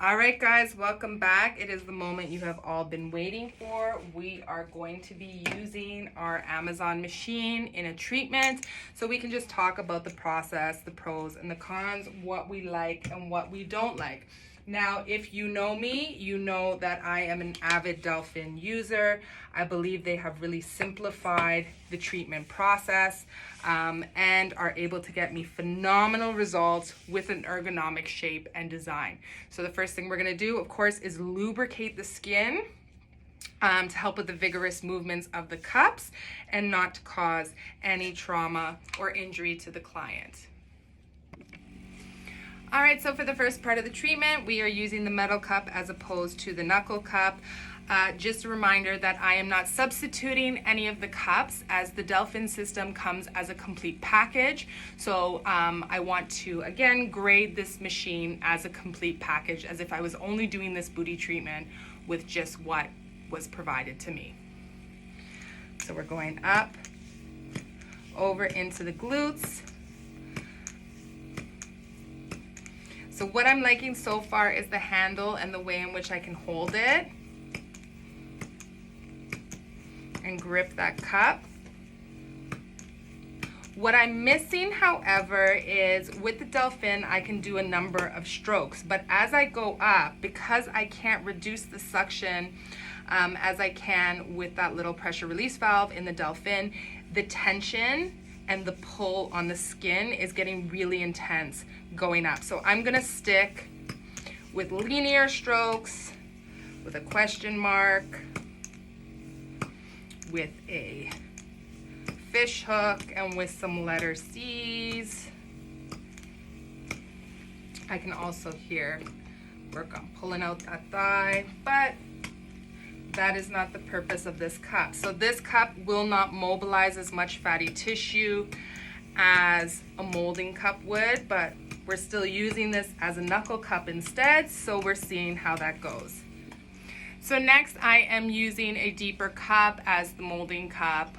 All right, guys, welcome back. It is the moment you have all been waiting for. We are going to be using our Amazon machine in a treatment so we can just talk about the process, the pros and the cons, what we like and what we don't like. Now, if you know me, you know that I am an avid Delphin user. I believe they have really simplified the treatment process and are able to get me phenomenal results with an ergonomic shape and design. So the first thing we're gonna do, of course, is lubricate the skin to help with the vigorous movements of the cups and not to cause any trauma or injury to the client. All right, so for the first part of the treatment, we are using the metal cup as opposed to the knuckle cup. Just a reminder that I am not substituting any of the cups as the Delphin system comes as a complete package. So I want to, again, grade this machine as a complete package as if I was only doing this booty treatment with just what was provided to me. So we're going up, over into the glutes. So what I'm liking so far is the handle and the way in which I can hold it and grip that cup. What I'm missing, however, is with the Delphin, I can do a number of strokes, but as I go up, because I can't reduce the suction as I can with that little pressure release valve in the Delphin, the tension and the pull on the skin is getting really intense going up. So I'm gonna stick with linear strokes, with a question mark, with a fish hook, and with some letter C's. I can also here work on pulling out that thigh, but that is not the purpose of this cup. So this cup will not mobilize as much fatty tissue as a molding cup would, but we're still using this as a knuckle cup instead, so we're seeing how that goes. So next I am using a deeper cup as the molding cup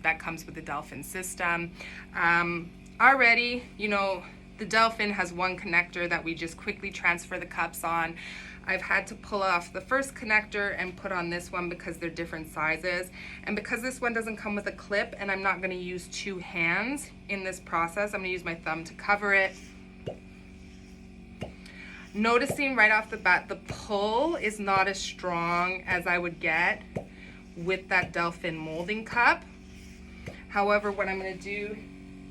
that comes with the Delphin system. Already, you know, the Delphin has one connector that we just quickly transfer the cups on. I've had to pull off the first connector and put on this one because they're different sizes. And because this one doesn't come with a clip and I'm not gonna use two hands in this process, I'm gonna use my thumb to cover it. Noticing right off the bat, the pull is not as strong as I would get with that Delphin molding cup. However, what I'm gonna do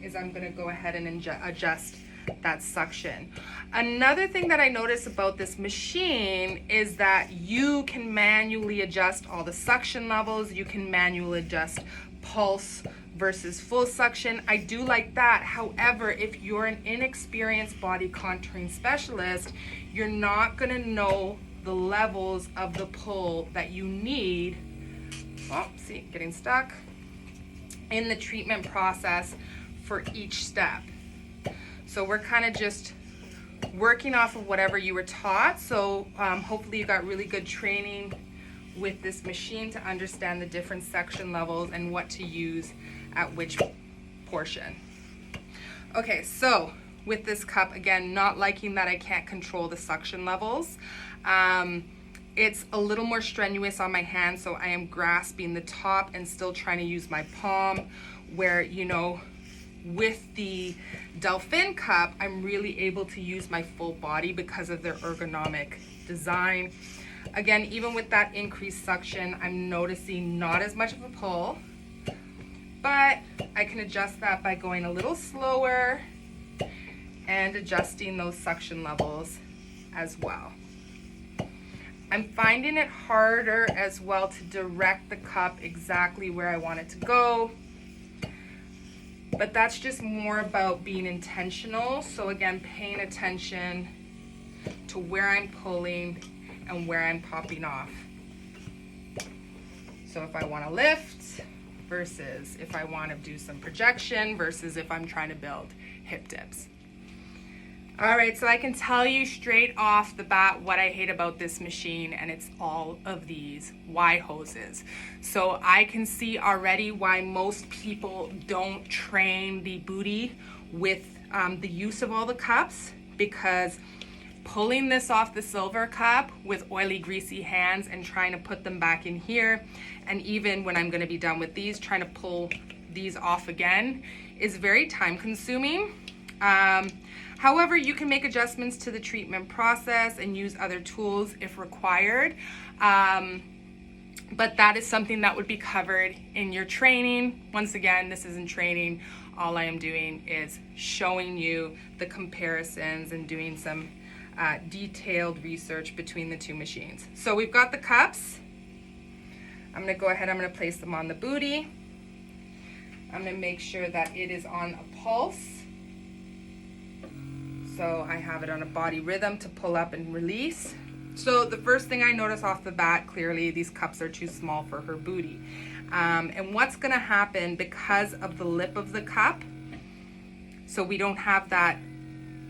is I'm gonna go ahead and adjust that suction. Another thing that I notice about this machine is that you can manually adjust all the suction levels. You can manually adjust pulse versus full suction. I do like that. However, if you're an inexperienced body contouring specialist, you're not gonna know the levels of the pull that you need. Oh, see, getting stuck in the treatment process for each step. So we're kind of just working off of whatever you were taught. So hopefully you got really good training with this machine to understand the different section levels and what to use at which portion. Okay, so with this cup, again, not liking that I can't control the suction levels. It's a little more strenuous on my hand, so I am grasping the top and still trying to use my palm, where, you know, with the Delphin cup, I'm really able to use my full body because of their ergonomic design. Again, even with that increased suction, I'm noticing not as much of a pull, but I can adjust that by going a little slower and adjusting those suction levels as well. I'm finding it harder as well to direct the cup exactly where I want it to go. But that's just more about being intentional. So again, paying attention to where I'm pulling and where I'm popping off. So if I want to lift versus if I want to do some projection versus if I'm trying to build hip dips. All right, so I can tell you straight off the bat what I hate about this machine, and it's all of these Y hoses. So I can see already why most people don't train the booty with the use of all the cups, because pulling this off the silver cup with oily, greasy hands and trying to put them back in here. And even when I'm gonna be done with these, trying to pull these off again is very time consuming. However, you can make adjustments to the treatment process and use other tools if required. But that is something that would be covered in your training. Once again, this isn't training. All I am doing is showing you the comparisons and doing some detailed research between the two machines. So we've got the cups. I'm gonna go ahead, I'm gonna place them on the booty. I'm gonna make sure that it is on a pulse. So I have it on a body rhythm to pull up and release. So the first thing I notice off the bat, clearly these cups are too small for her booty. And what's gonna happen because of the lip of the cup, so we don't have that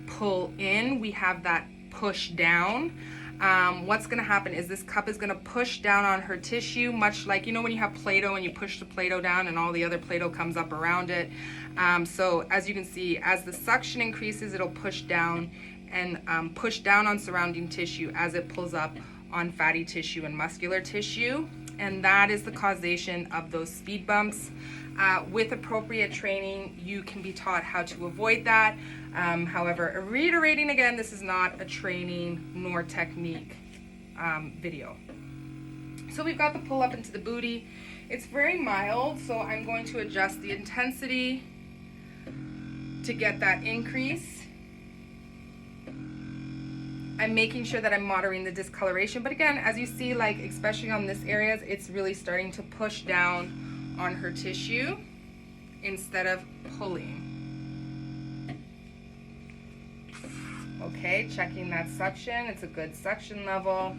pull in, we have that push down. What's gonna happen is this cup is gonna push down on her tissue, much like, you know, when you have Play-Doh and you push the Play-Doh down and all the other Play-Doh comes up around it. So as you can see, as the suction increases, it'll push down and push down on surrounding tissue as it pulls up on fatty tissue and muscular tissue. And that is the causation of those speed bumps. With appropriate training, you can be taught how to avoid that. However, reiterating again, this is not a training nor technique video. So we've got the pull up into the booty. It's very mild, so I'm going to adjust the intensity to get that increase. I'm making sure that I'm moderating the discoloration, but again, as you see, like especially on this area, it's really starting to push down on her tissue instead of pulling. Okay, checking that suction. It's a good suction level.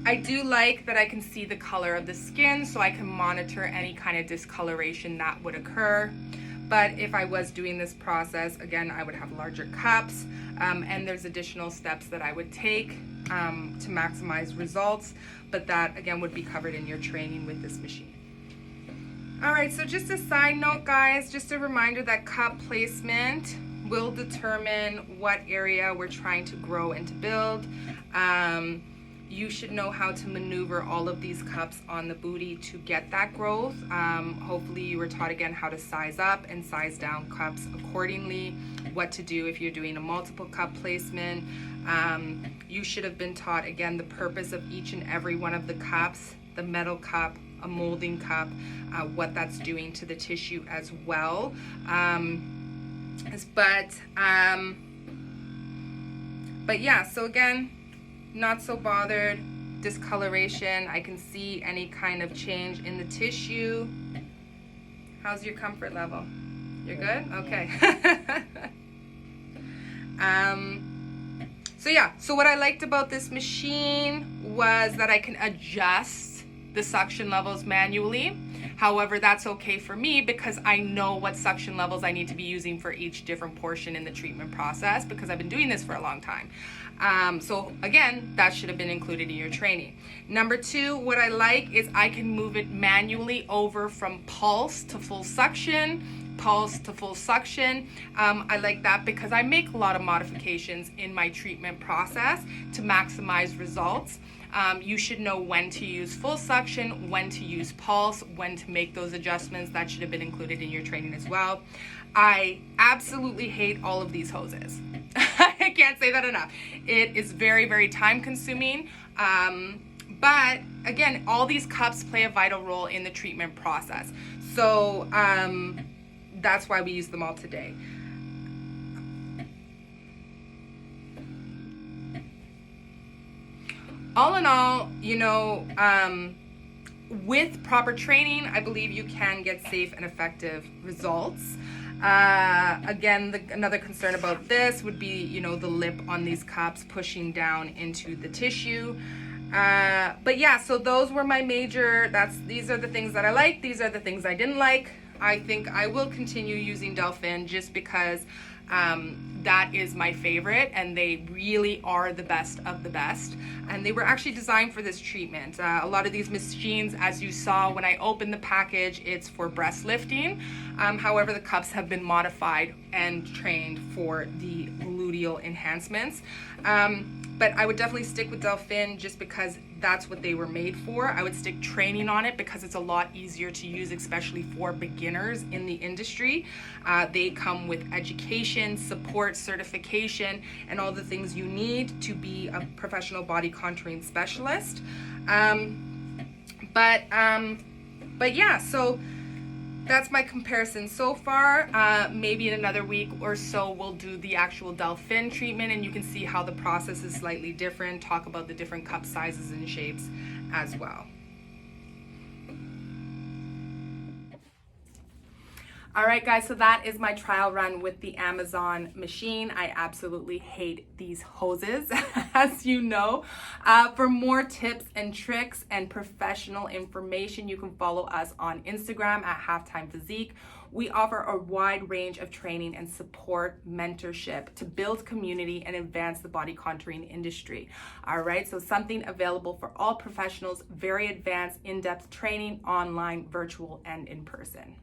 I do like that I can see the color of the skin, so I can monitor any kind of discoloration that would occur. But if I was doing this process, again, I would have larger cups, and there's additional steps that I would take to maximize results, but that again would be covered in your training with this machine. All right, so just a side note, guys, just a reminder that cup placement will determine what area we're trying to grow and to build. You should know how to maneuver all of these cups on the booty to get that growth. Hopefully you were taught again how to size up and size down cups accordingly, what to do if you're doing a multiple cup placement. You should have been taught again the purpose of each and every one of the cups, the metal cup, a molding cup, what that's doing to the tissue as well. But yeah, so again, not so bothered. Discoloration, I can see any kind of change in the tissue. How's your comfort level? You're good? Okay. So yeah, so what I liked about this machine was that I can adjust the suction levels manually. However, that's okay for me because I know what suction levels I need to be using for each different portion in the treatment process because I've been doing this for a long time. So again, that should have been included in your training. Number two, what I like is I can move it manually over from pulse to full suction, pulse to full suction. I like that because I make a lot of modifications in my treatment process to maximize results. You should know when to use full suction, when to use pulse, when to make those adjustments. That should have been included in your training as well. I absolutely hate all of these hoses. I can't say that enough. It is very, very time consuming. But again, all these cups play a vital role in the treatment process. So that's why we use them all today. All in all, you know, with proper training, I believe you can get safe and effective results. Again, another concern about this would be, you know, the lip on these cups pushing down into the tissue. But yeah, so those were my major, these are the things that I like, these are the things I didn't like. I think I will continue using Delphin just because that is my favorite, and they really are the best of the best. And they were actually designed for this treatment. A lot of these machines, as you saw when I opened the package, it's for breast lifting. However, the cups have been modified and trained for the glute gluteal enhancements. But I would definitely stick with Delphin just because that's what they were made for. I would stick training on it because it's a lot easier to use, especially for beginners in the industry. They come with education, support, certification, and all the things you need to be a professional body contouring specialist. But yeah, so that's my comparison so far. Maybe in another week or so we'll do the actual Delphin treatment, and you can see how the process is slightly different, talk about the different cup sizes and shapes as well. All right, guys, so that is my trial run with the Amazon machine. I absolutely hate these hoses, as you know. For more tips and tricks and professional information, you can follow us on Instagram at Halftime Physique. We offer a wide range of training and support mentorship to build community and advance the body contouring industry. All right, so something available for all professionals, very advanced, in-depth training, online, virtual, and in person.